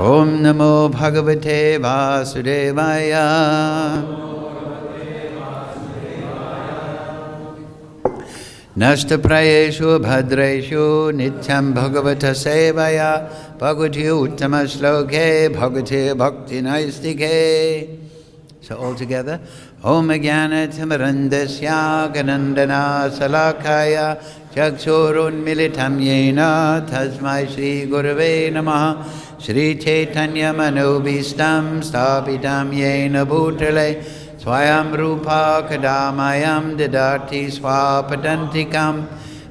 Om Namo Bhagavate Vasudevaya. Nasta prayeshu bhadreshu nityam bhagavata sevaya bhagavati uttama shloke bhagavati bhakti naistike. So all together. Om Jnana Timirandasya Ganandana Salakaya Chakshurun Militam Yena Tasmai Shri Gurave Namaha Shri Chaitanya Manobhistam Sthapitam Yena Bhutale Swayam Rupa Kadamayam Didati Swapadantikam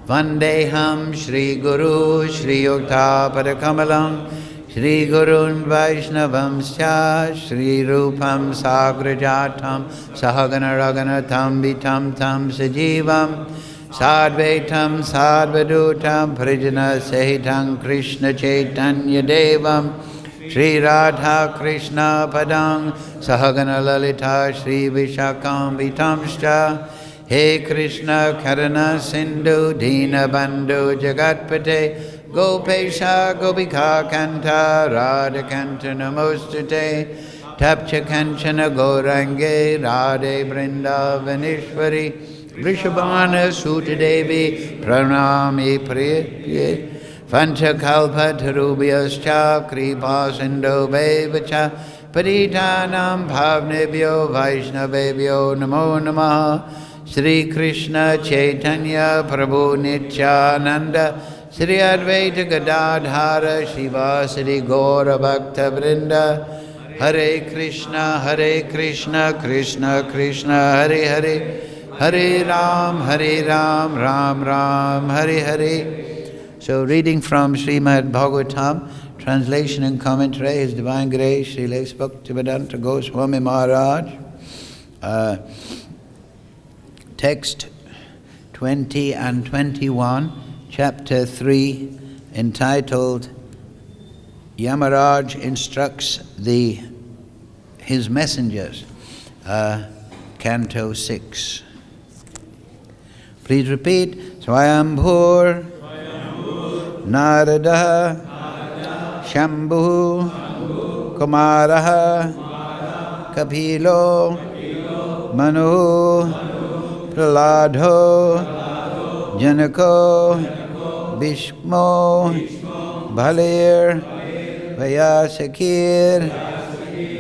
Vandeham Shri Guru Shri Yukta Padakamalam Shri Gurun Vaishnavamsya Shri Rupam Sagrajatam Sahagana Raganatam Vitam Tam Sajivam Sadvaitam Sadvadutam Prijana Sahitam Krishna Chaitanya Devam Shri Radha Krishna Padang Sahagana Lalita Shri Vishakam Vitamshcha He Krishna Karana Sindhu Dina Bandhu Jagatpate Gopesha Gopika Kanta Radha Kanta Namostate Tapcha Kanchana Gaurange Radhe Vrindavaneshwari Vrishabhana Sutadevi Pranami Priye Panchakalpa Tarubhyascha Kripa Sindhu Bevacha Paritanam Bhavnebhyo Vaishnavebhyo Namo Namaha Shri Krishna Chaitanya Prabhu Nityananda Shri Advaita Gadadhara Shiva Shri Gaura Bhakta Vrinda Hare Krishna Krishna Krishna Hare Hare Hare Ram Ram Ram Hare Hare. So reading from Srimad Bhagavatam, translation and commentary, His Divine Grace Srila Bhaktivedanta Goswami Maharaj. Text 20 and 21. Chapter 3, entitled Yamaraj instructs his messengers, Canto 6. Please repeat. Swayambhur Narada Shambhu Kumaraha Kapilo Manu Praladho Janako Bhishmo Bhalir Vyasakir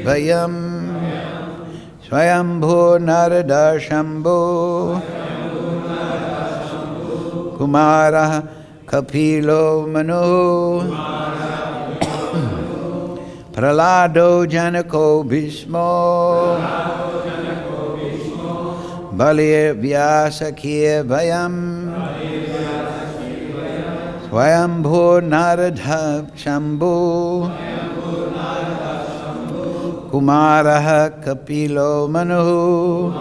Vayam Swayambhu Narada Shambhu Kumara Kapilo Manu Pralado Janako Bhishmo Bhalir Vyasakir Vayam Swayambhu Narada Shambhu Kumaraha Kapilo Manu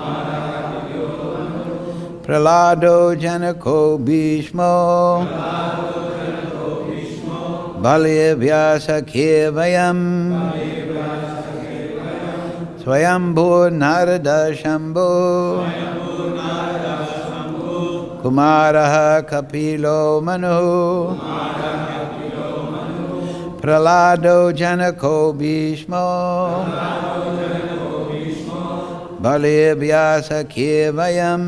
Pralado Janako Bhishmo Bhalir Vyasakir Vayam Swayambhu Narada Shambhu Kumaraha Kapilo Manu Pralado Janako Bhishmo Bhalir Vyasakir Vayam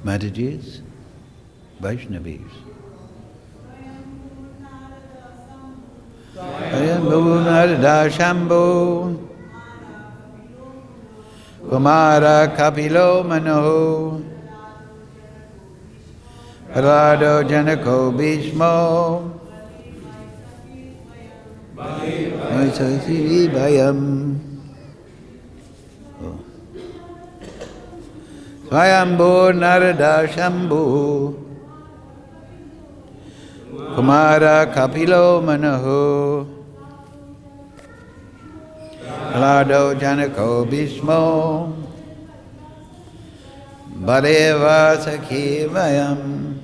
Mataji's, Vaishnavis. Swayambhu Narada Shambhu Kumara Kapilo Manu Pralado Janako Bhishmo Vyasakir Vayam Swayambhu Narada Shambhu Kumara Kapilo Manahu Pralado Janako Bhishmo Baleva Sakhi Vayam.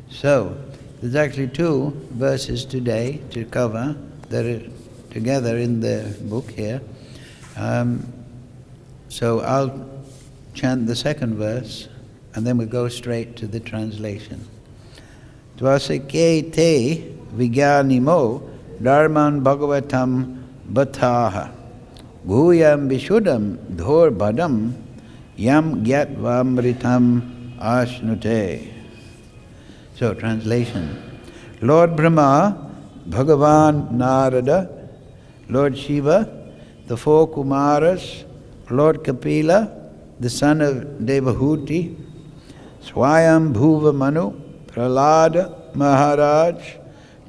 So, there's actually two verses today to cover that are together in the book here. So I'll chant the second verse and then we'll go straight to the translation. Dvasake te vigyanimo dharman bhagavatam bhathaha guyam vishuddham dhor badam yam gyatvam ashnute. So, translation. Lord Brahma, Bhagavan Narada, Lord Shiva, the four Kumaras, Lord Kapila, the son of Devahuti, Swayam Bhuva Manu, Prahlada Maharaj,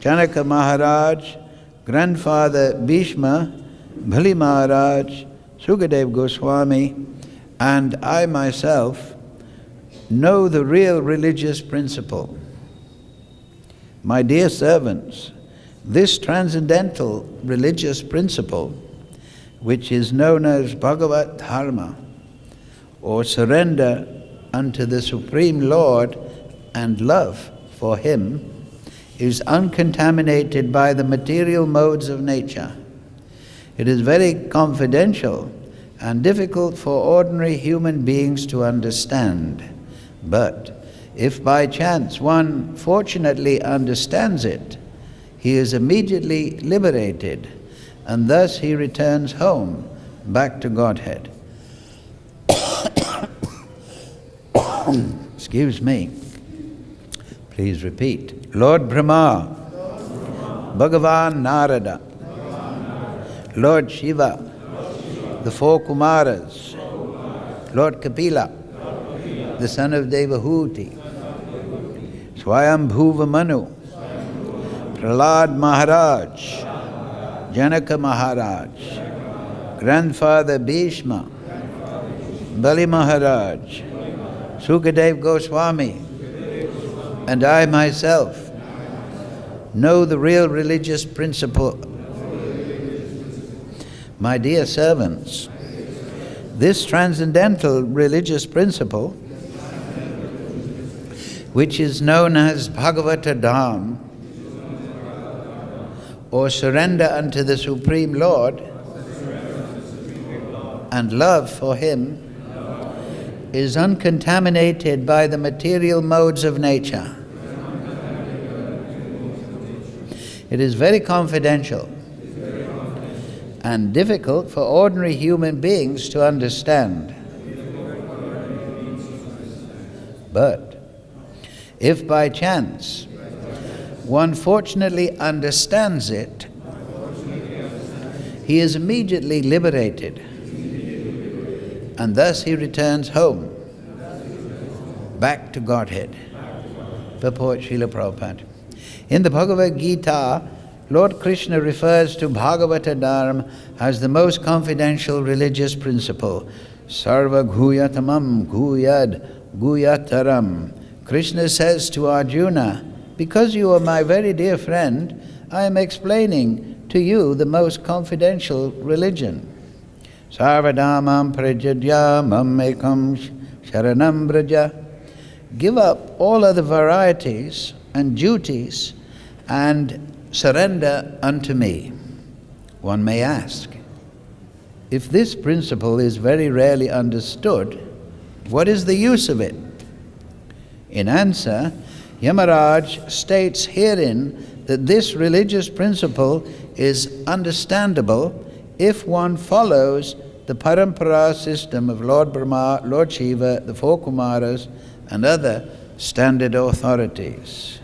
Janaka Maharaj, Grandfather Bhishma, Bali Maharaj, Sukadev Goswami, and I myself know the real religious principle. My dear servants, this transcendental religious principle, which is known as Bhagavat Dharma, or surrender unto the Supreme Lord and love for Him, is uncontaminated by the material modes of nature. It is very confidential and difficult for ordinary human beings to understand. But if by chance one fortunately understands it, he is immediately liberated, and thus he returns home, back to Godhead. Excuse me. Please repeat. Lord Brahma, Bhagavan Narada, Lord Shiva, the four Kumaras, Lord Kapila, the son of Devahuti, Swayam Bhuva Manu, Prahlad Maharaj, Janaka Maharaj, Grandfather Bhishma, Bali Maharaj, Sukadev Goswami, and I myself know the real religious principle. My dear servants, this transcendental religious principle, which is known as Bhagavata Dham, or surrender unto the Supreme Lord and love for Him, is uncontaminated by the material modes of nature. It is very confidential and difficult for ordinary human beings to understand. But if by chance one fortunately understands it, he is immediately liberated, and thus he returns home, back to Godhead. Purport Srila Prabhupada. In the Bhagavad Gita, Lord Krishna refers to Bhagavata Dharma as the most confidential religious principle. Sarva Guyatamam Guyad Guyataram. Krishna says to Arjuna, because you are my very dear friend, I am explaining to you the most confidential religion. Sarvadhamam prajadya mamekam sharanam braja. Give up all other varieties and duties and surrender unto me. One may ask, if this principle is very rarely understood, what is the use of it? In answer, Yamaraj states herein that this religious principle is understandable if one follows the parampara system of Lord Brahma, Lord Shiva, the four Kumaras, and other standard authorities.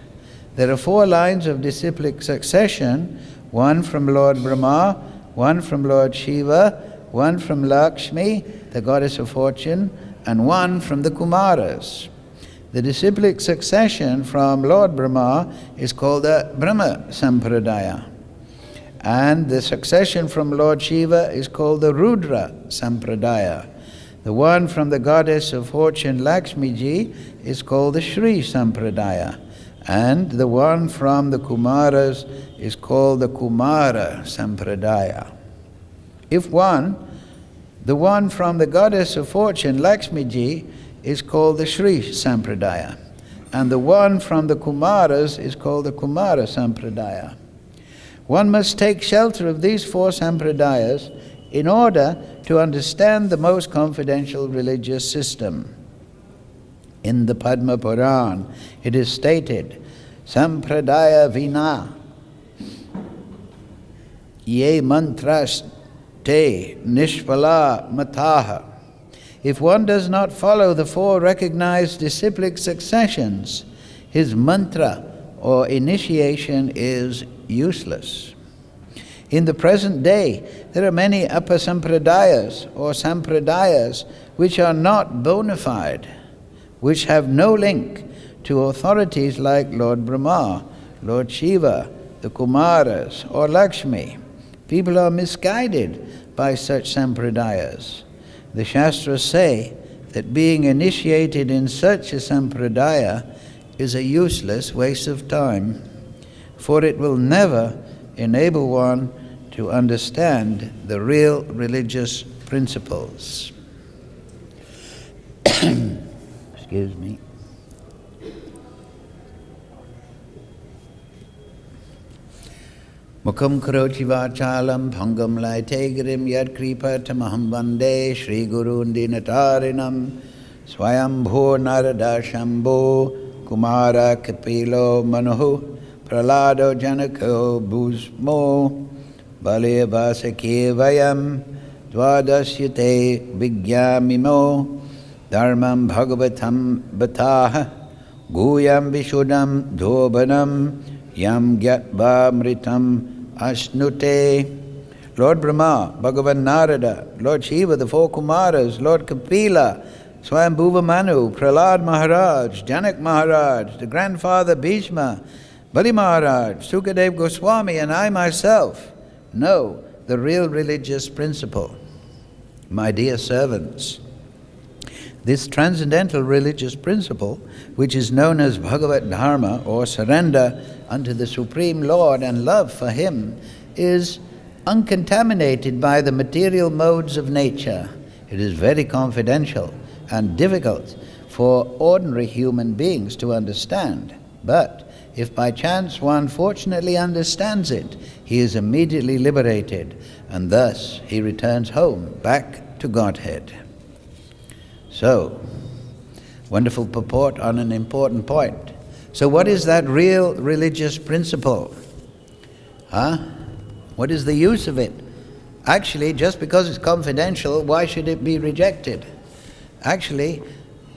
There are 4 lines of disciplic succession, one from Lord Brahma, one from Lord Shiva, one from Lakshmi, the goddess of fortune, and one from the Kumaras. The disciplic succession from Lord Brahma is called the Brahma Sampradaya. And the succession from Lord Shiva is called the Rudra Sampradaya. The one from the goddess of fortune Lakshmi Ji is called the Shri Sampradaya. And the one from the Kumaras is called the Kumara Sampradaya. If the one from the goddess of fortune Lakshmi Ji, is called the Sri Sampradaya, and the one from the Kumaras is called the Kumara Sampradaya. One must take shelter of these 4 Sampradayas in order to understand the most confidential religious system. In the Padma Puran, it is stated, Sampradaya Vina Ye Mantras Te Nishpala Mataha. If one does not follow the 4 recognized disciplic successions, his mantra or initiation is useless. In the present day, there are many apasampradayas or sampradayas which are not bona fide, which have no link to authorities like Lord Brahma, Lord Shiva, the Kumaras, or Lakshmi. People are misguided by such sampradayas. The Shastras say that being initiated in such a sampradaya is a useless waste of time, for it will never enable one to understand the real religious principles. Excuse me. Mukham karoti vachalam bhangam laitegirim yad kripa tamaham vande Shri Gurun dinatarinam swayambho narada shambho kumara kapilo manuhu pralado janako bhusmo bale vasake vayam dvadasyate vigyamimo dharmam bhagavatam bataha guyam vishudam dhobanam yam gyatva mritam asnute. Lord Brahma, Bhagavan Narada, Lord Shiva, the 4 Kumaras, Lord Kapila, Swayambhuva Manu, Prahlad Maharaj, Janak Maharaj, the grandfather Bhishma, Bali Maharaj, Sukadev Goswami, and I myself know the real religious principle. My dear servants, this transcendental religious principle, which is known as Bhagavat Dharma, or surrender unto the Supreme Lord and love for Him, is uncontaminated by the material modes of nature. It is very confidential and difficult for ordinary human beings to understand. But if by chance one fortunately understands it, he is immediately liberated, and thus he returns home, back to Godhead. So, wonderful purport on an important point. So what is that real religious principle? What is the use of it? Actually, just because it's confidential, why should it be rejected? Actually,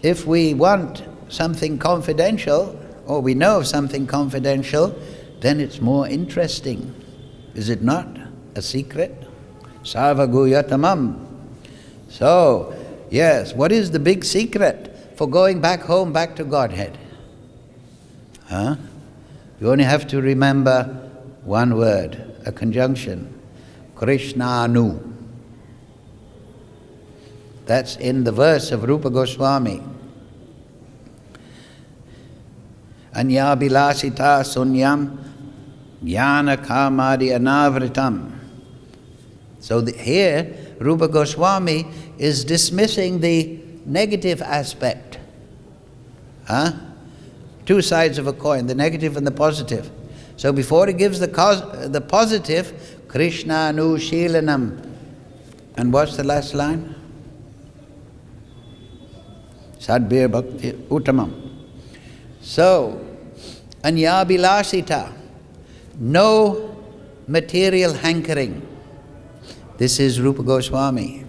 if we want something confidential, or we know of something confidential, then it's more interesting. Is it not a secret? Sarvaguyatamam. So, yes, what is the big secret for going back home, back to Godhead? You only have to remember one word, a conjunction, Krishnanu. That's in the verse of Rupa Goswami. Anyabilasita sunyam jnana kamadi anavritam. So here, Rupa Goswami is dismissing the negative aspect. 2 sides of a coin, the negative and the positive. So before he gives the positive, Krishna nu shilanam. And what's the last line? Sadbir bhakti uttamam. So, anyabilasita, no material hankering. This is Rupa Goswami.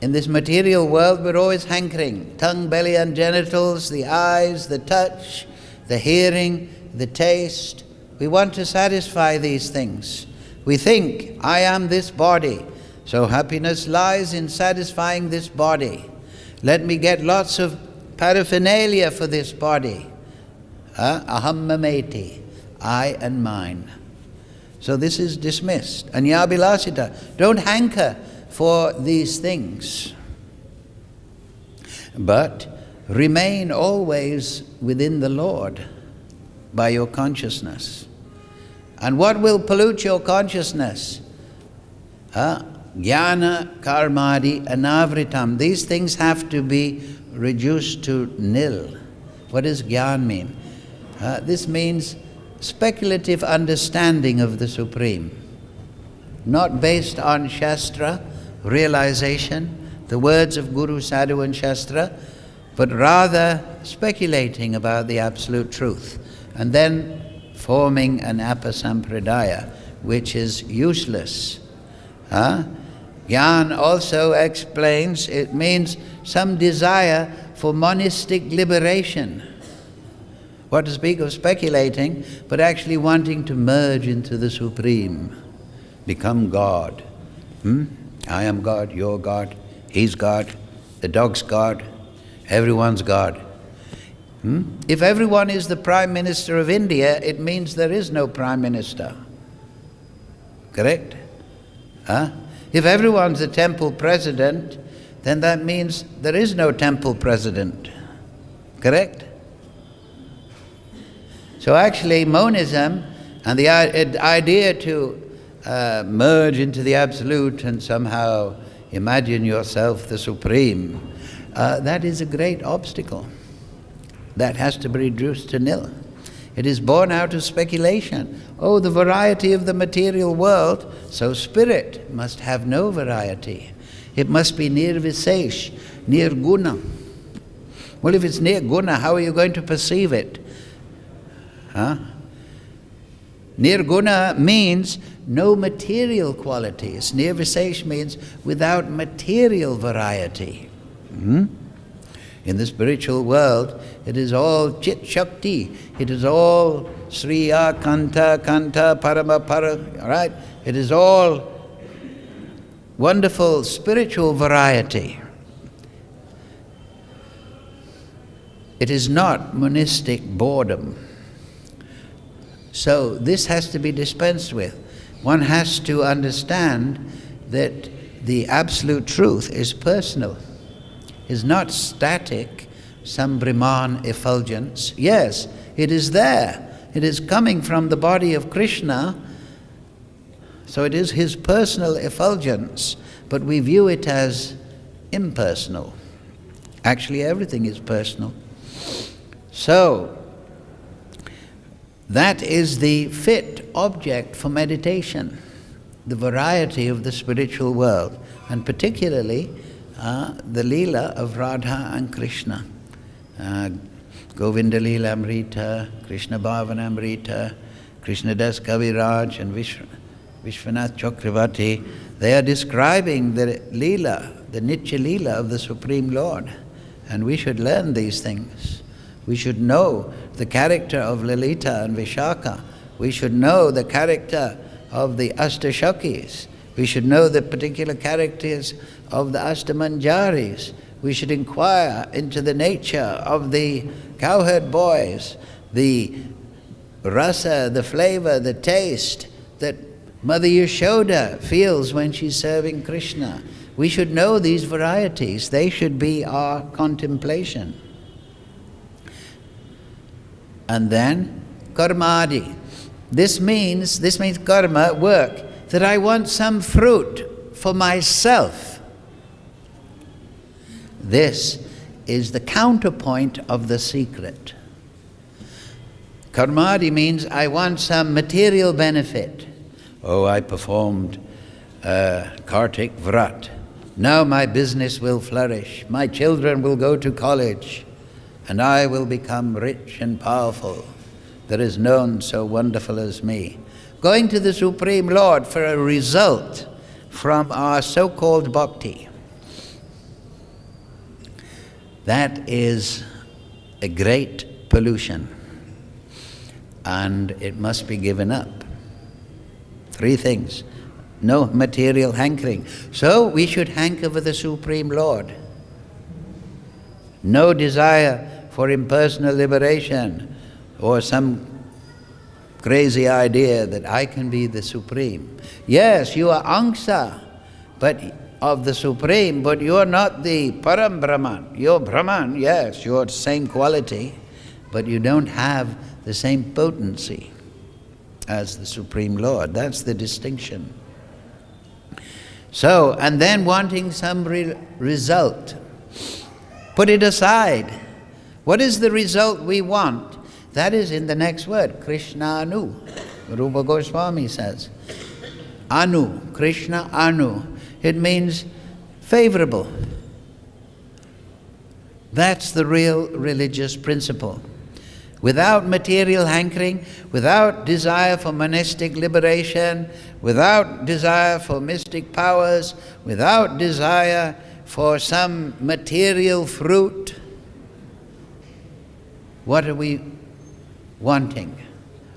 In this material world, we're always hankering. Tongue, belly, and genitals, the eyes, the touch, the hearing, the taste. We want to satisfy these things. We think, I am this body. So happiness lies in satisfying this body. Let me get lots of paraphernalia for this body. Aham mameti, I and mine. So this is dismissed. Anyabilasita, don't hanker for these things. But remain always within the Lord by your consciousness. And what will pollute your consciousness? Jnana karmadi anavritam. These things have to be reduced to nil. What does jnana mean? This means speculative understanding of the Supreme, not based on Shastra, realization, the words of Guru, Sadhu and Shastra, but rather speculating about the absolute truth, and then forming an apasampradaya, which is useless. Jnana also explains, it means some desire for monistic liberation. What to speak of speculating, but actually wanting to merge into the Supreme, become God. I am God, you're God, he's God, the dog's God, everyone's God. If everyone is the Prime Minister of India, it means there is no Prime Minister. Correct? If everyone's the temple president, then that means there is no temple president. Correct? So actually monism and the idea to merge into the absolute and somehow imagine yourself the Supreme, that is a great obstacle. That has to be reduced to nil. It is born out of speculation. Oh, the variety of the material world, so spirit must have no variety. It must be nirvisesh, nirguna. Well, if it's nirguna, how are you going to perceive it? Nirguna means no material qualities. Nirvisesh means without material variety. In the spiritual world, it is all Chit Shakti. It is all Sriya, Kanta, Parama, Para, right? It is all wonderful spiritual variety. It is not monistic boredom. So this has to be dispensed with. One has to understand that the absolute truth is personal, is not static, some Brahman effulgence. Yes, it is there. It is coming from the body of Krishna, so it is his personal effulgence, but we view it as impersonal. Actually, everything is personal. So, that is the fit object for meditation, the variety of the spiritual world, and particularly the Leela of Radha and Krishna. Govinda Leela Amrita, Krishna Bhavana Amrita, Krishna Das Kaviraj and Vishwanath Chakravarti, they are describing the Leela, the Nitya Leela of the Supreme Lord. And we should learn these things. We should know the character of Lalita and Vishaka. We should know the character of the Astashakis. We should know the particular characters of the Ashtamanjaris. We should inquire into the nature of the cowherd boys, the rasa, the flavor, the taste that Mother Yashoda feels when she's serving Krishna. We should know these varieties. They should be our contemplation. And then karmadi. This means karma, work, that I want some fruit for myself. This is the counterpoint of the secret. Karmadi means I want some material benefit. Oh, I performed Kartik Vrat. Now my business will flourish. My children will go to college. And I will become rich and powerful. There is none so wonderful as me. Going to the Supreme Lord for a result from our so-called bhakti. That is a great pollution. And it must be given up. 3 things. No material hankering. So we should hanker for the Supreme Lord. No desire for impersonal liberation or some crazy idea that I can be the Supreme. Yes, you are Angsa of the Supreme, but you are not the Param Brahman. You're Brahman, yes, you're the same quality, but you don't have the same potency as the Supreme Lord. That's the distinction. So, and then wanting some result. Put it aside. What is the result we want? That is in the next word, Krishna Anu. Rupa Goswami says. Anu, Krishna Anu. It means favorable. That's the real religious principle. Without material hankering, without desire for monastic liberation, without desire for mystic powers, without desire for some material fruit, what are we wanting?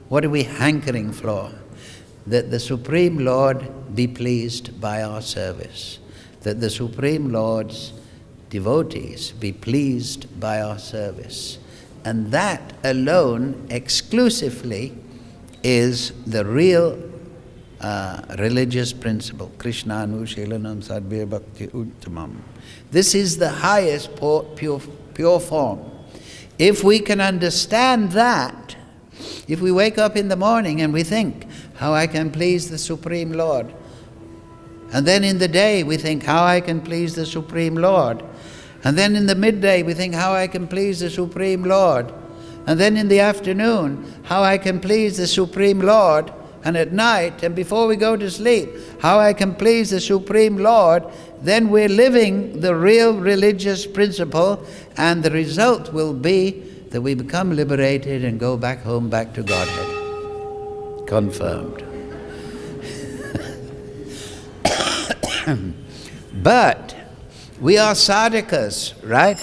What are we hankering for? That the Supreme Lord be pleased by our service. That the Supreme Lord's devotees be pleased by our service. And that alone, exclusively, is the real religious principle. Krishna Anushilanam Sadhvir Bhakti Uttamam. This is the highest pure form. If we can understand that, if we wake up in the morning and we think, how I can please the Supreme Lord, and then in the day we think, how I can please the Supreme Lord, and then in the midday we think, how I can please the Supreme Lord, and then in the afternoon, how I can please the Supreme Lord, and at night, and before we go to sleep, how I can please the Supreme Lord, then we're living the real religious principle, and the result will be that we become liberated and go back home, back to Godhead. Confirmed. But we are sadhakas, right?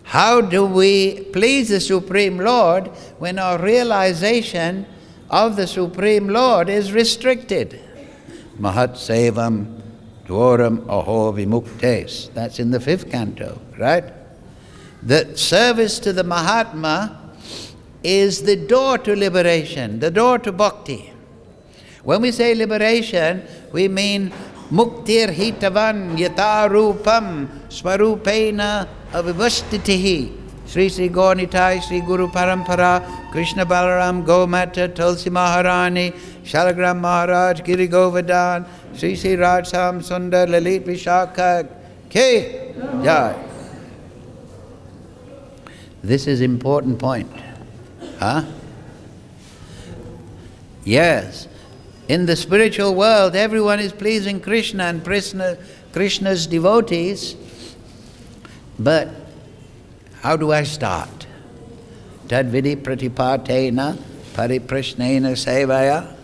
How do we please the Supreme Lord when our realization of the Supreme Lord is restricted? Mahat sevam dwaram aho vimuktes. That's in the 5th canto, right? The service to the Mahatma is the door to liberation, the door to bhakti. When we say liberation, we mean muktir hitavan yatarupam swarupena avivastitihi. Sri Sri Gaunitai, Sri Guru Parampara, Krishna Balaram, Gomata, Tulsi Maharani, Shalagram Maharaj, Giri Govardhan, Sri Sri Rajsam Sundar, Lalit Vishakha, K. Jai. This is important point. Huh? Yes. In the spiritual world, everyone is pleasing Krishna and Krishna's devotees. But how do I start? Tadvidi pratipatena pariprashnena sevaya.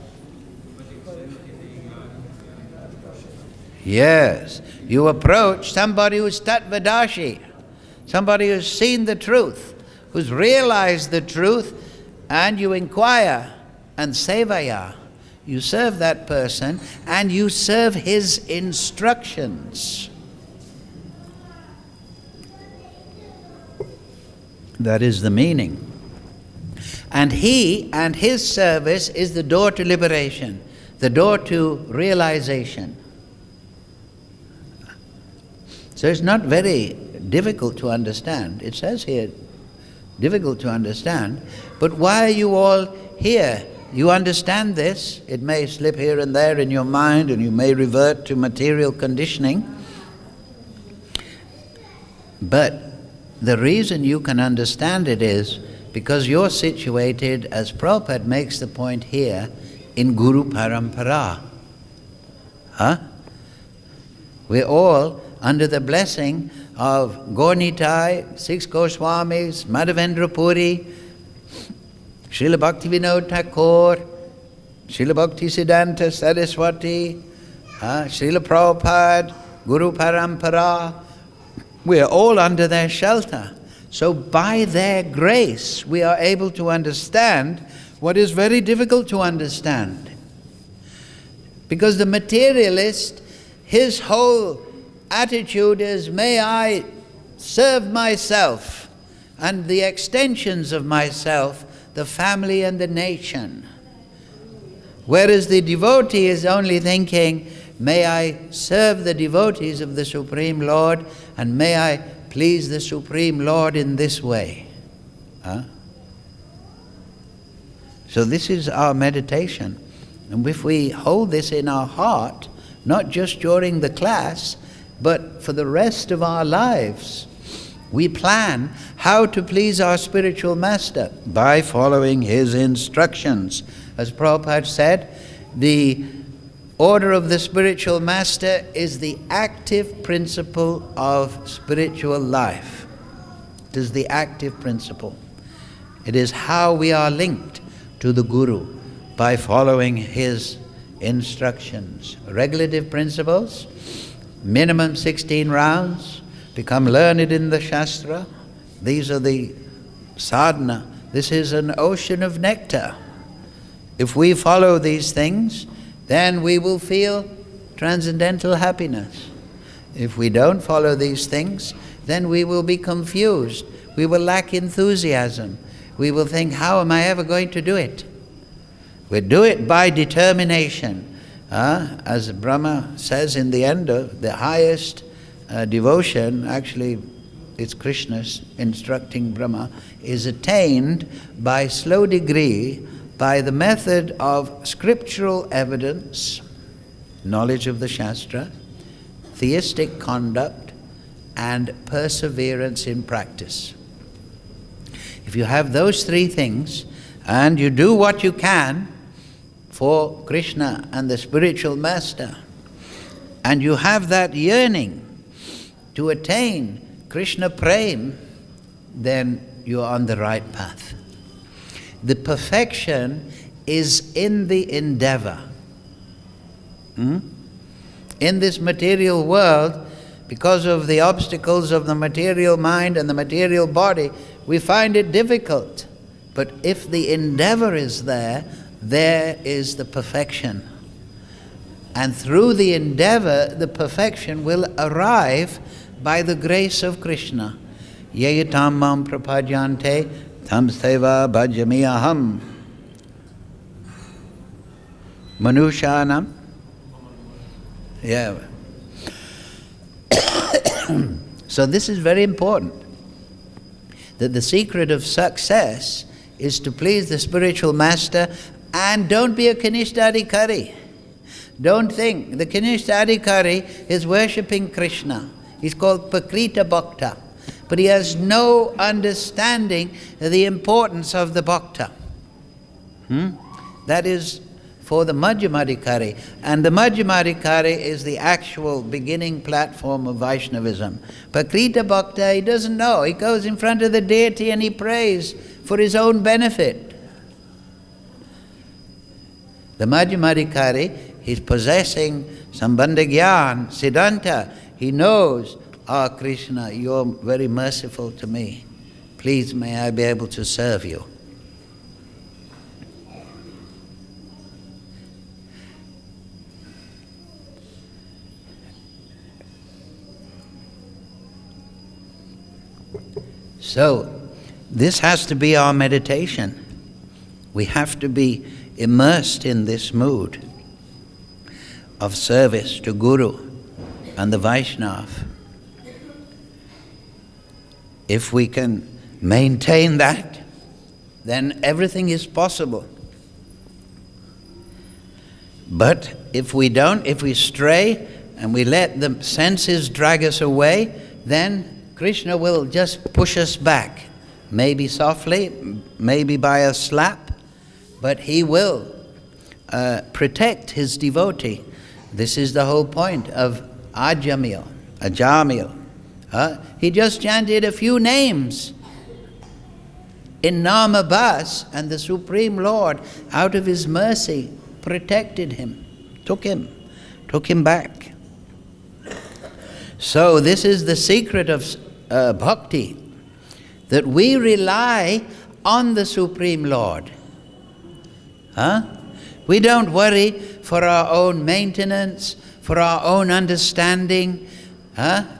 Yes. You approach somebody who's tattvadashi, somebody who's seen the truth, who's realized the truth, and you inquire, and sevaya. You serve that person, and you serve his instructions. That is the meaning. And he and his service is the door to liberation, the door to realization. So it's not very difficult to understand. It says here, difficult to understand, but why are you all here? You understand this. It may slip here and there in your mind, and you may revert to material conditioning. But the reason you can understand it is because you're situated, as Prabhupada makes the point here, in Guru Parampara. Huh? We're all under the blessing of Gaunitai, 6 Goswamis, Madhavendra Puri, Srila Bhaktivinoda Thakur, Srila Bhaktisiddhanta Saraswati, Srila Prabhupada, Guru Parampara. We are all under their shelter. So by their grace, we are able to understand what is very difficult to understand. Because the materialist, his whole attitude is, may I serve myself and the extensions of myself, the family and the nation. Whereas the devotee is only thinking, may I serve the devotees of the Supreme Lord, and may I please the Supreme Lord in this way. Huh? So this is our meditation. And if we hold this in our heart, not just during the class, but for the rest of our lives. We plan how to please our spiritual master by following his instructions. As Prabhupada said, the order of the spiritual master is the active principle of spiritual life. It is the active principle. It is how we are linked to the Guru by following his instructions. Regulative principles, minimum 16 rounds, become learned in the Shastra. These are the sadhana. This is an ocean of nectar. If we follow these things, then we will feel transcendental happiness. If we don't follow these things, then we will be confused. We will lack enthusiasm. We will think, how am I ever going to do it? We do it by determination. As Brahma says in the end, the highest devotion, actually it's Krishna's instructing Brahma, is attained by slow degree by the method of scriptural evidence, knowledge of the Shastra, theistic conduct, and perseverance in practice. If you have those three things, and you do what you can for Krishna and the spiritual master, and you have that yearning to attain Krishna Prem, then you are on the right path. The perfection is in the endeavor. In this material world, because of the obstacles of the material mind and the material body, we find it difficult. But if the endeavor is there, there is the perfection. And through the endeavor, the perfection will arrive by the grace of Krishna. Yeyatam mam prapadyante tam seva bhajami aham. Manushanam. Yeah. So this is very important. That the secret of success is to please the spiritual master, and don't be a Kanishta Adhikari. Don't think the Kanishta Adhikari is worshipping Krishna. He's called Pakrita Bhakta, but he has no understanding of the importance of the Bhakta. That is for the Madhyamadhikari, and the Madhyamadhikari is the actual beginning platform of Vaishnavism. Pakrita Bhakta, he doesn't know. He goes in front of the deity and he prays for his own benefit. The Madhyamadhikari, he's possessing Sambandha Gyan, Siddhanta. He knows, Krishna, you're very merciful to me. Please, may I be able to serve you. So, this has to be our meditation. We have to be immersed in this mood of service to Guru and the Vaishnav. If we can maintain that, then everything is possible. But if we don't, if we stray and we let the senses drag us away, then Krishna will just push us back. Maybe softly, maybe by a slap, but he will protect his devotee. This is the whole point of Ajamil. He just chanted a few names in Nama Bas, and the Supreme Lord, out of his mercy, protected him, took him back. So this is the secret of bhakti, that we rely on the Supreme Lord. We don't worry for our own maintenance, for our own understanding.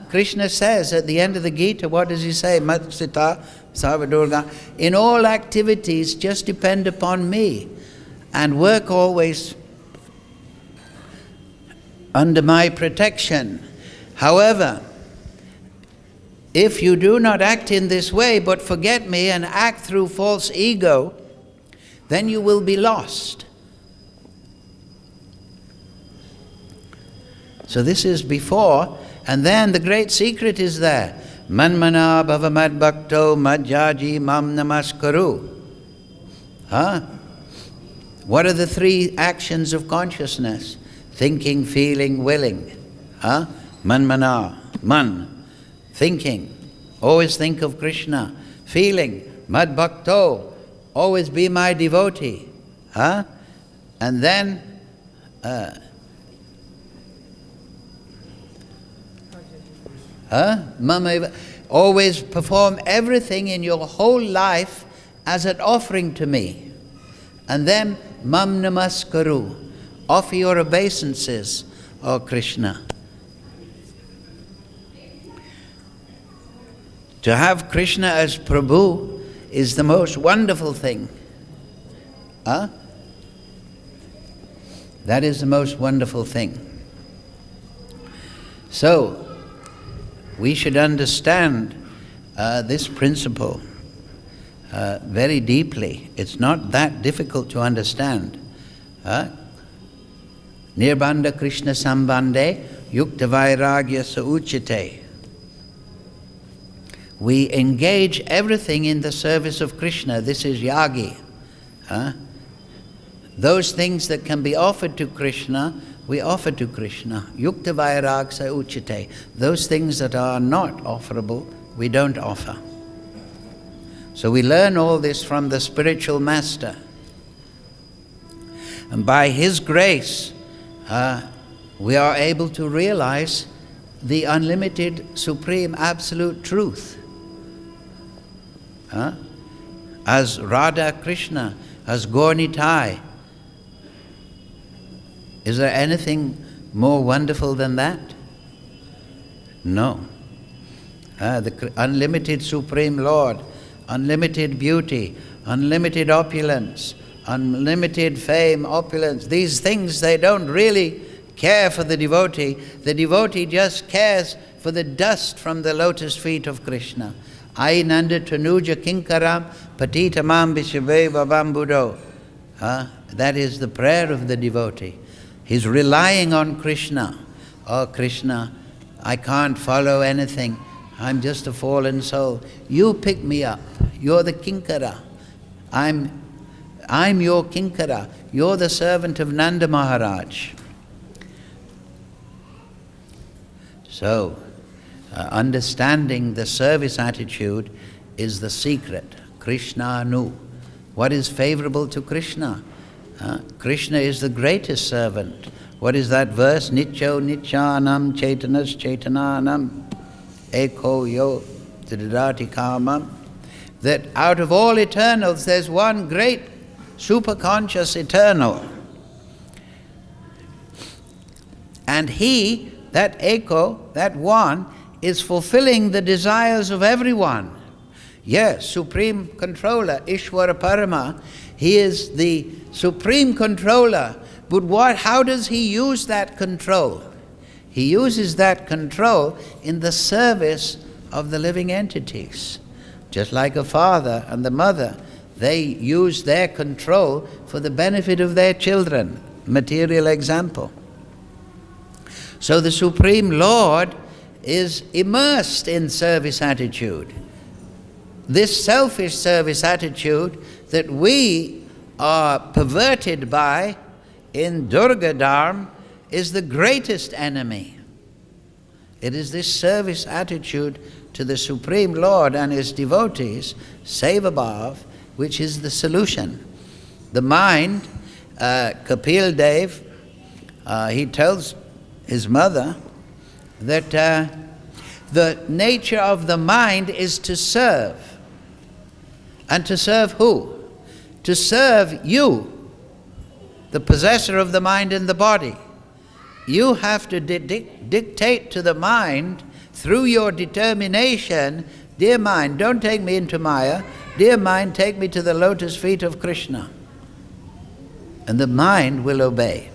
Krishna says at the end of the Gita, what does he say? Matsita Sarvadurga. In all activities, just depend upon me and work always under my protection. However, if you do not act in this way, but forget me and act through false ego, then you will be lost. So this is before, and then the great secret is there. Manmana bhava mad bhakto madjaji mam namaskaru. What are the three actions of consciousness? Thinking, feeling, willing. Manmana, man, thinking. Always think of Krishna. Feeling, mad bhakto, always be my devotee. And then always perform everything in your whole life as an offering to me. And then mam namaskaru, offer your obeisances, O Krishna. To have Krishna as Prabhu is the most wonderful thing. That is the most wonderful thing. So, we should understand this principle very deeply. It's not that difficult to understand. Nirbandha Krishna Sambandhe Yukta Vairagya Sa Uchite. We engage everything in the service of Krishna. This is yagi. Those things that can be offered to Krishna, we offer to Krishna. Yukta Vairag Sa Uchite. Those things that are not offerable, we don't offer. So we learn all this from the spiritual master. And by his grace, we are able to realize the unlimited, supreme, absolute truth. As Radha Krishna, as Gaur-Nitai. Is there anything more wonderful than that? No. The unlimited Supreme Lord, unlimited beauty, unlimited opulence, unlimited fame, opulence. These things, they don't really care for the devotee. The devotee just cares for the dust from the lotus feet of Krishna. Ainanda tanuja kinkaram patitamam vishave babambudo. That is the prayer of the devotee. He's relying on Krishna. Oh Krishna, I can't follow anything. I'm just a fallen soul. You pick me up. You're the kinkara. I'm your kinkara. You're the servant of Nanda Maharaj. So, understanding the service attitude is the secret. Krishna nu. What is favorable to Krishna? Krishna is the greatest servant. What is that verse? Nityo nityanam chaitanas chaitananam eko yo tridati kamam. That out of all eternals there's one great superconscious eternal. And he, that eko, that one, is fulfilling the desires of everyone. Yes, Supreme Controller, Ishvara Parama, he is the Supreme Controller. But how does he use that control? He uses that control in the service of the living entities. Just like a father and the mother, they use their control for the benefit of their children. Material example. So the Supreme Lord is immersed in service attitude. This selfish service attitude that we are perverted by in Durga Dharma is the greatest enemy. It is this service attitude to the Supreme Lord and His devotees, Seva Bhav, which is the solution. The mind, Kapil Dev, he tells his mother that the nature of the mind is to serve. And to serve who? To serve you, the possessor of the mind and the body. You have to dictate to the mind through your determination, dear mind, don't take me into Maya. Dear mind, take me to the lotus feet of Krishna. And the mind will obey.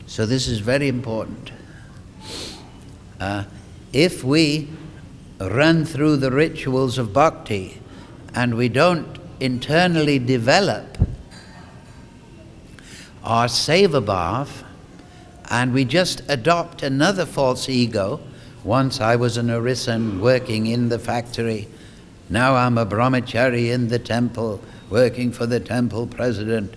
So this is very important. If we run through the rituals of bhakti and we don't internally develop or seva bhav, and we just adopt another false ego. Once I was an artisan working in the factory. Now I'm a brahmachari in the temple, working for the temple president.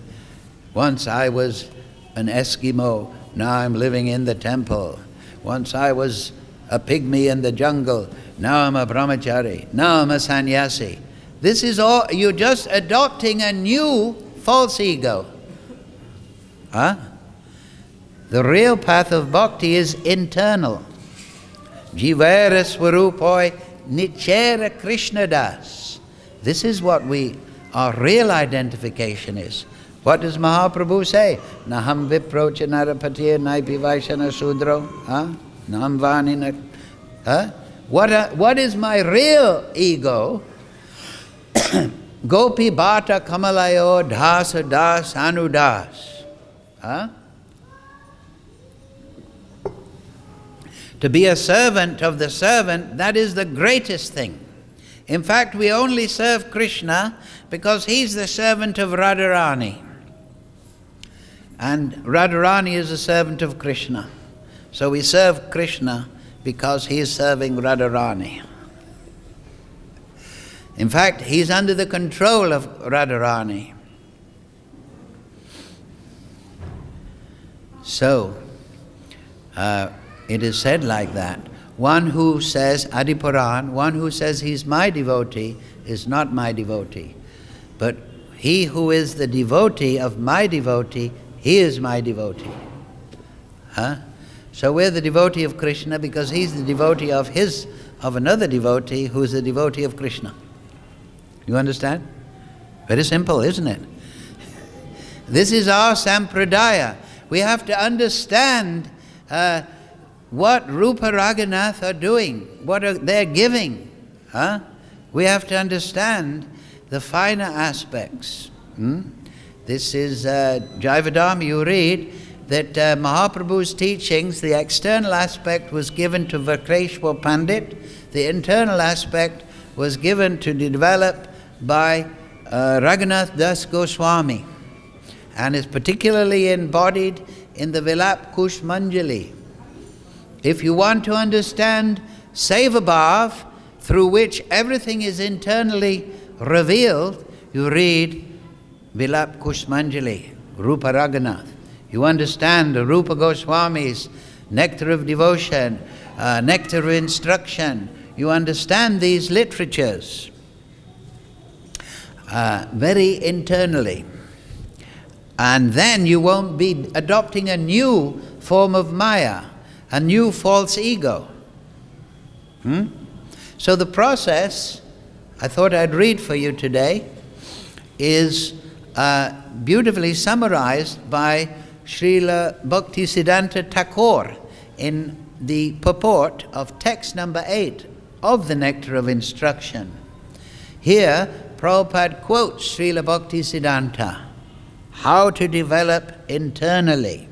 Once I was an Eskimo, now I'm living in the temple. Once I was a pygmy in the jungle, now I'm a brahmachari, now I'm a sannyasi. This is all, you're just adopting a new false ego. Huh? The real path of bhakti is internal. Jivara swarupoi nichera Krishna das. This is what our real identification is. What does Mahaprabhu say? Naham viprocha narapatiya naipi vaishana sudro. Nam vanina. What is my real ego? Gopi bhata kamalayo dhasa das anudas. To be a servant of the servant, that is the greatest thing. In fact, we only serve Krishna because he's the servant of Radharani. And Radharani is a servant of Krishna. So we serve Krishna because he is serving Radharani. In fact, he's under the control of Radharani. So, it is said like that. One who says, Adipuran, one who says he's my devotee is not my devotee. But he who is the devotee of my devotee, he is my devotee. So we're the devotee of Krishna because he's the devotee of another devotee who is the devotee of Krishna. You understand? Very simple, isn't it? This is our sampradaya. We have to understand what Rupa Raghunath are doing, what they're giving. We have to understand the finer aspects. This is Jaivadam, you read that Mahaprabhu's teachings, the external aspect was given to Vakreshwar Pandit, the internal aspect was given to develop by Raghunath Das Goswami, and is particularly embodied in the Vilap Kush Manjali. If you want to understand Seva Bhav, through which everything is internally revealed, you read Vilap Kush Manjali, Rupa Raghunath. You understand the Rupa Goswami's Nectar of Devotion, Nectar of Instruction. You understand these literatures very internally. And then you won't be adopting a new form of Maya, a new false ego. So the process, I thought I'd read for you today, is beautifully summarized by Srila Bhaktisiddhanta Thakur in the purport of text number 8 of the Nectar of Instruction. Here, Prabhupada quotes Srila Bhaktisiddhanta, how to develop internally.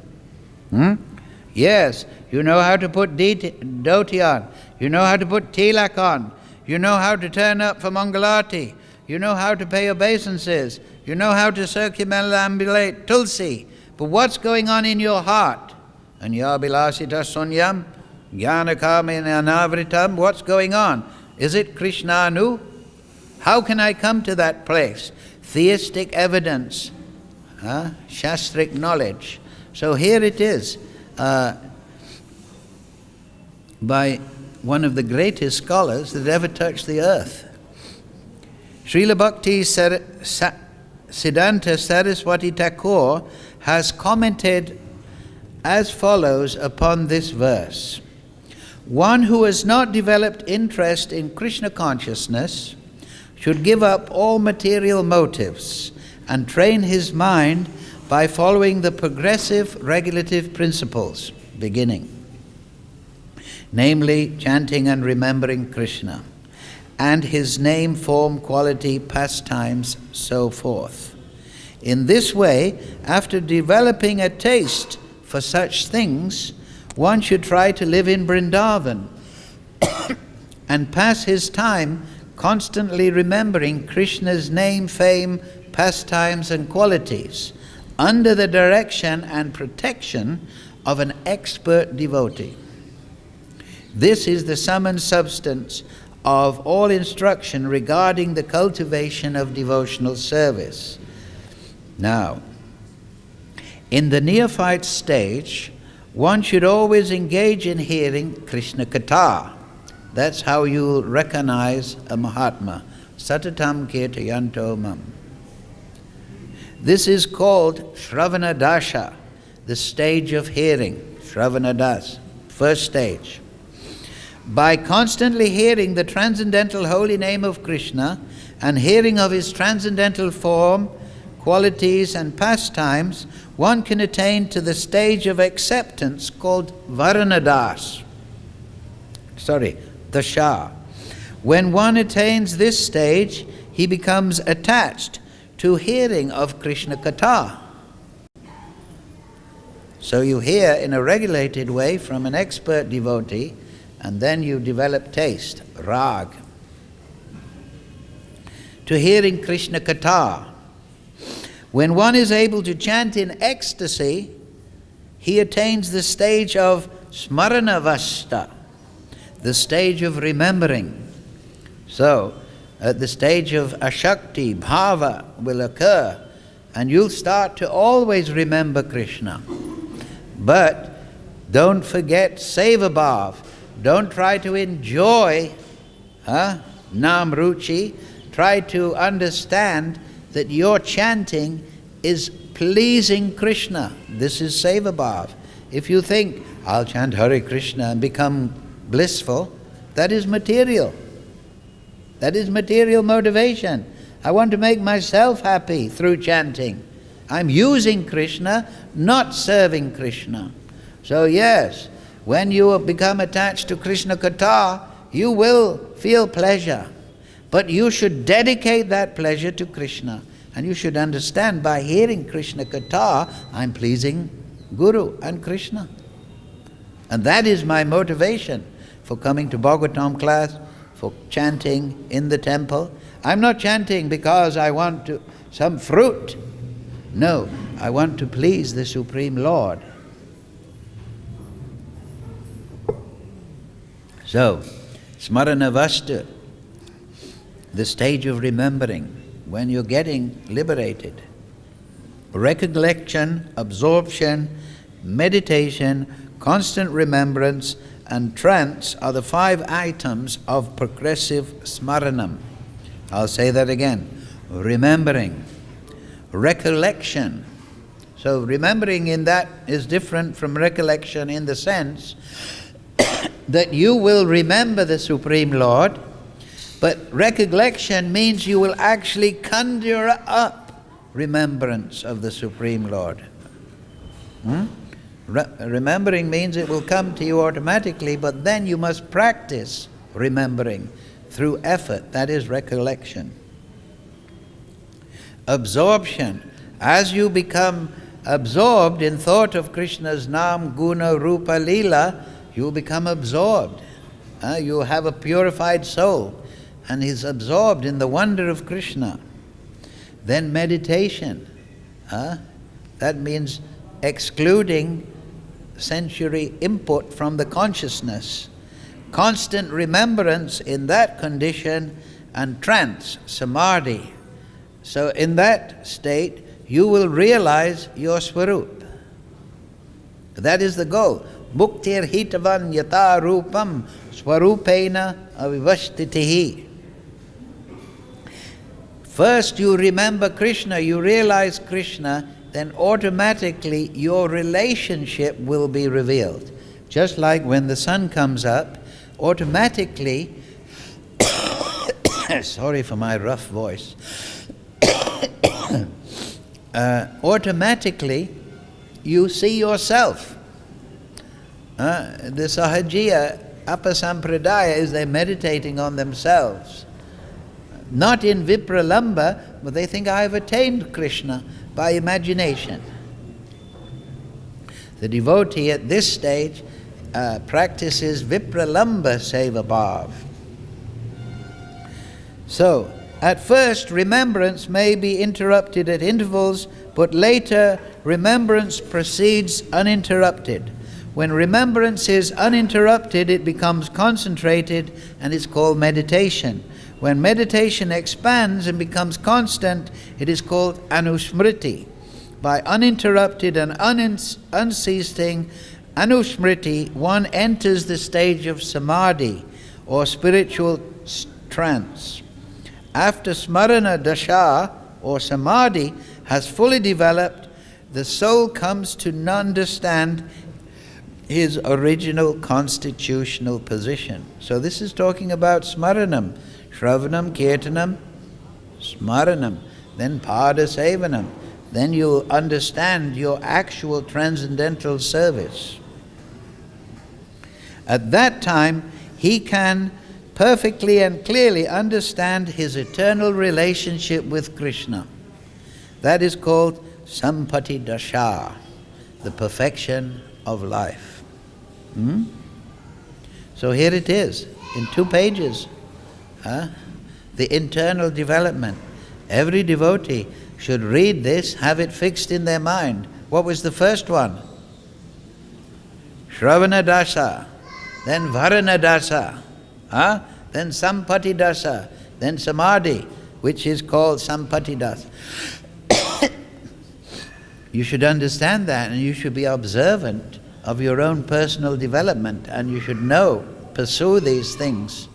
Yes, you know how to put dhoti on, you know how to put tilak on, you know how to turn up for Mangalati, you know how to pay obeisances, you know how to circumambulate tulsi, but what's going on in your heart? Anyabilasita sunyam, jnanakami anavritam, what's going on? Is it Krishnanu? How can I come to that place? Theistic evidence, shastric knowledge. So here it is, by one of the greatest scholars that ever touched the earth. Srila Bhakti Siddhanta Saraswati Thakur has commented as follows upon this verse. One who has not developed interest in Krishna consciousness should give up all material motives and train his mind by following the progressive regulative principles, beginning, namely chanting and remembering Krishna, and his name, form, quality, pastimes, so forth. In this way, after developing a taste for such things, one should try to live in Vrindavan and pass his time constantly remembering Krishna's name, fame, pastimes, and qualities, under the direction and protection of an expert devotee. This is the sum and substance of all instruction regarding the cultivation of devotional service. Now, in the neophyte stage, one should always engage in hearing Krishna Katha. That's how you recognize a Mahatma. Satatam Kirtayanto Mam. This is called Shravana Dasha, the stage of hearing. Shravana Das, first stage. By constantly hearing the transcendental holy name of Krishna and hearing of his transcendental form, qualities and pastimes, one can attain to the stage of acceptance called Varanadas. Dasha. When one attains this stage, he becomes attached to hearing of Krishna Katha. So you hear in a regulated way from an expert devotee, and then you develop taste, rag. To hearing Krishna Katha. When one is able to chant in ecstasy, he attains the stage of Smaranavasta, the stage of remembering. So, at the stage of Ashakti, Bhava will occur, and you'll start to always remember Krishna. But don't forget Seva Bhav. Don't try to enjoy Nam Ruchi. Try to understand that your chanting is pleasing Krishna. This is Seva Bhav. If you think, I'll chant Hare Krishna and become blissful, that is material. That is material motivation. I want to make myself happy through chanting. I'm using Krishna, not serving Krishna. So yes, when you become attached to Krishna Katha, you will feel pleasure. But you should dedicate that pleasure to Krishna. And you should understand, by hearing Krishna Katha, I'm pleasing Guru and Krishna. And that is my motivation for coming to Bhagavatam class, for chanting in the temple. I'm not chanting because I want some fruit. No, I want to please the Supreme Lord. So, Smaranavasta, the stage of remembering, when you're getting liberated. Recollection, absorption, meditation, constant remembrance, and trance are the 5 items of progressive smaranam. I'll say that again. Remembering, recollection. So remembering in that is different from recollection in the sense that you will remember the Supreme Lord, but recollection means you will actually conjure up remembrance of the Supreme Lord. Remembering means it will come to you automatically, but then you must practice remembering through effort. That is recollection. Absorption. As you become absorbed in thought of Krishna's Nam, Guna, Rupa, Leela, you will become absorbed. You have a purified soul, and is absorbed in the wonder of Krishna. Then meditation. That means excluding sensory input from the consciousness. Constant remembrance in that condition, and trance, samadhi. So in that state, you will realize your swarup. That is the goal. Muktir hitavan yata rupam swarupena avivashtitihi. First you remember Krishna, you realize Krishna, then automatically your relationship will be revealed. Just like when the sun comes up, automatically, sorry for my rough voice, automatically you see yourself. The Sahajiya Apasampradaya is they're meditating on themselves. Not in Vipralamba, but they think I have attained Krishna by imagination. The devotee at this stage practices Vipralamba Seva Bhav. So, at first, remembrance may be interrupted at intervals but later remembrance proceeds uninterrupted. When remembrance is uninterrupted, it becomes concentrated and is called meditation. When meditation expands and becomes constant, it is called anusmriti. By uninterrupted and unceasing anusmriti, one enters the stage of samadhi, or spiritual trance. After smarana dasha, or samadhi, has fully developed, the soul comes to understand his original constitutional position. So this is talking about smaranam, shravanam, kirtanam, smaranam, then pada sevanam. Then you understand your actual transcendental service. At that time, he can perfectly and clearly understand his eternal relationship with Krishna. That is called sampati dasha, the perfection of life. So here it is, in 2 pages, the internal development. Every devotee should read this, have it fixed in their mind. What was the first one? Shravana dasa, then varana dasa, then sampati dasa, then samadhi, which is called sampati dasa. You should understand that, and you should be observant of your own personal development, and you should pursue these things.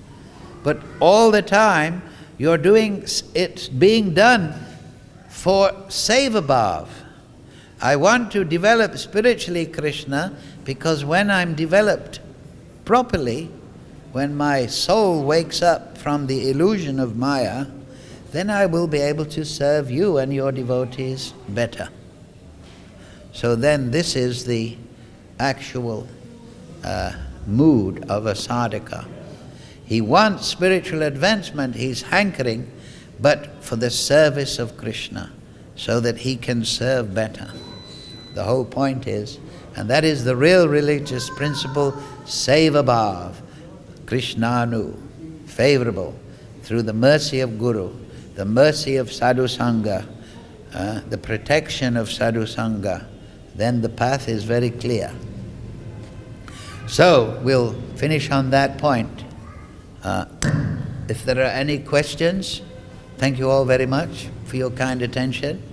But all the time, you're doing it being done for seva-bhav. I want to develop spiritually Krishna, because when I'm developed properly, when my soul wakes up from the illusion of Maya, then I will be able to serve you and your devotees better. So then this is the actual mood of a sadhaka. He wants spiritual advancement, he's hankering, but for the service of Krishna, so that he can serve better. The whole point is, and that is the real religious principle, seva-bhav, Krishnanu, favorable, through the mercy of Guru, the mercy of sadhu sangha, the protection of sadhu sangha, then the path is very clear. So we'll finish on that point. If there are any questions, thank you all very much for your kind attention.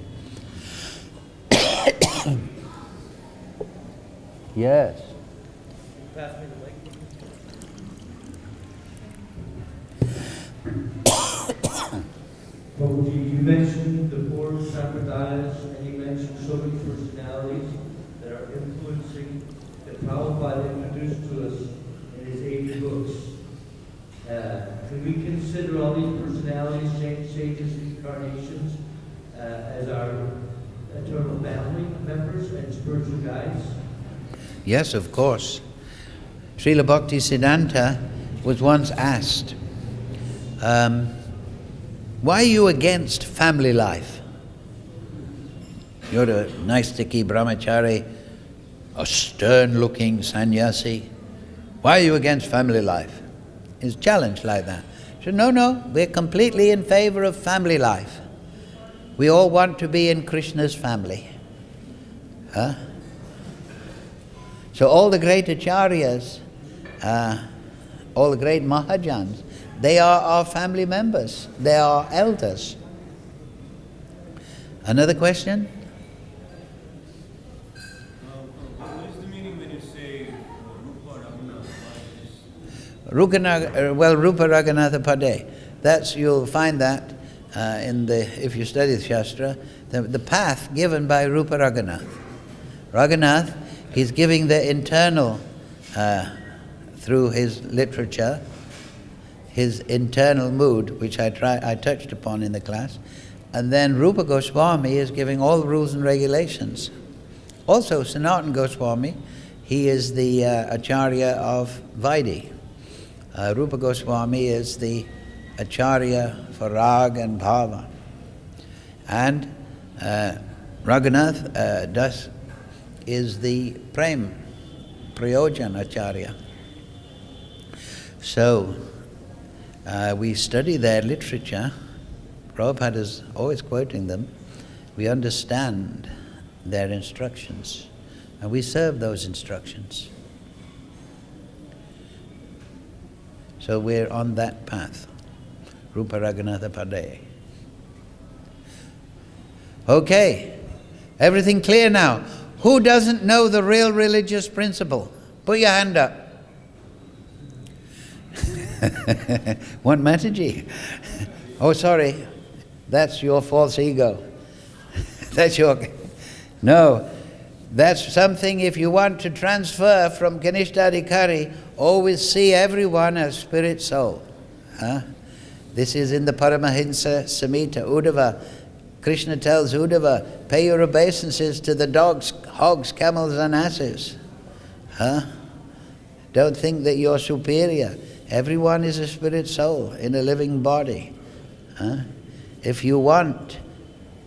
Yes. Pass me the mic. Prabhuji, you mentioned the 4 sampradayas, and you mentioned so many personalities that are influencing that Prabhupada introduced to us in his 80 books. Can we consider all these personalities, sages, incarnations, as our eternal family members and spiritual guides? Yes, of course. Srila Bhaktisiddhanta was once asked, why are you against family life? You're a Naistiki brahmachari, a stern-looking sannyasi. Why are you against family life? He's challenged like that. He said, no, we're completely in favor of family life. We all want to be in Krishna's family. So all the great acharyas, all the great mahajans, they are our family members. They are elders. Another question? What is the meaning when you say Rupa Raghunatha? Rupa Raghunatha Pade. That's, you'll find that if you study the Shastra, the path given by Rupa Raghunath. Raghunath, he's giving the internal, through his literature, his internal mood, which I touched upon in the class. And then Rupa Goswami is giving all the rules and regulations. Also, Sanatana Goswami, he is the Acharya of Vaidhi. Rupa Goswami is the Acharya for Rag and Bhava. And Raghunath Das is the Prem, Prayojan Acharya. So, we study their literature. Prabhupada is always quoting them. We understand their instructions, and we serve those instructions. So we're on that path. Rupa Raghunatha Pade. Okay, everything clear now? Who doesn't know the real religious principle? Put your hand up. One Mataji. Oh, sorry. That's your false ego. That's your... No. That's something, if you want to transfer from Kanishthadikari, always see everyone as spirit soul. This is in the Paramahinsa Samhita, Uddhava. Krishna tells Uddhava, pay your obeisances to the dogs, hogs, camels and asses. Don't think that you're superior. Everyone is a spirit soul in a living body. If you want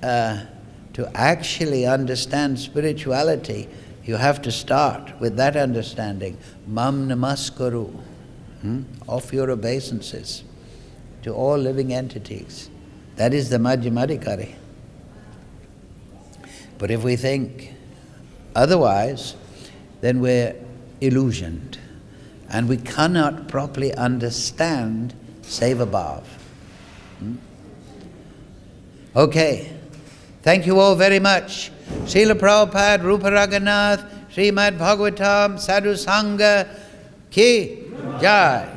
to actually understand spirituality, you have to start with that understanding. Mam namaskaru. Offer your obeisances to all living entities. That is the Madhyamadikari. But if we think otherwise, then we're illusioned. And we cannot properly understand Seva Bhav. Okay. Thank you all very much. Srila Prabhupada, Rupa Raghunath, Srimad Bhagavatam, Sadhu Sangha, Ki Jai.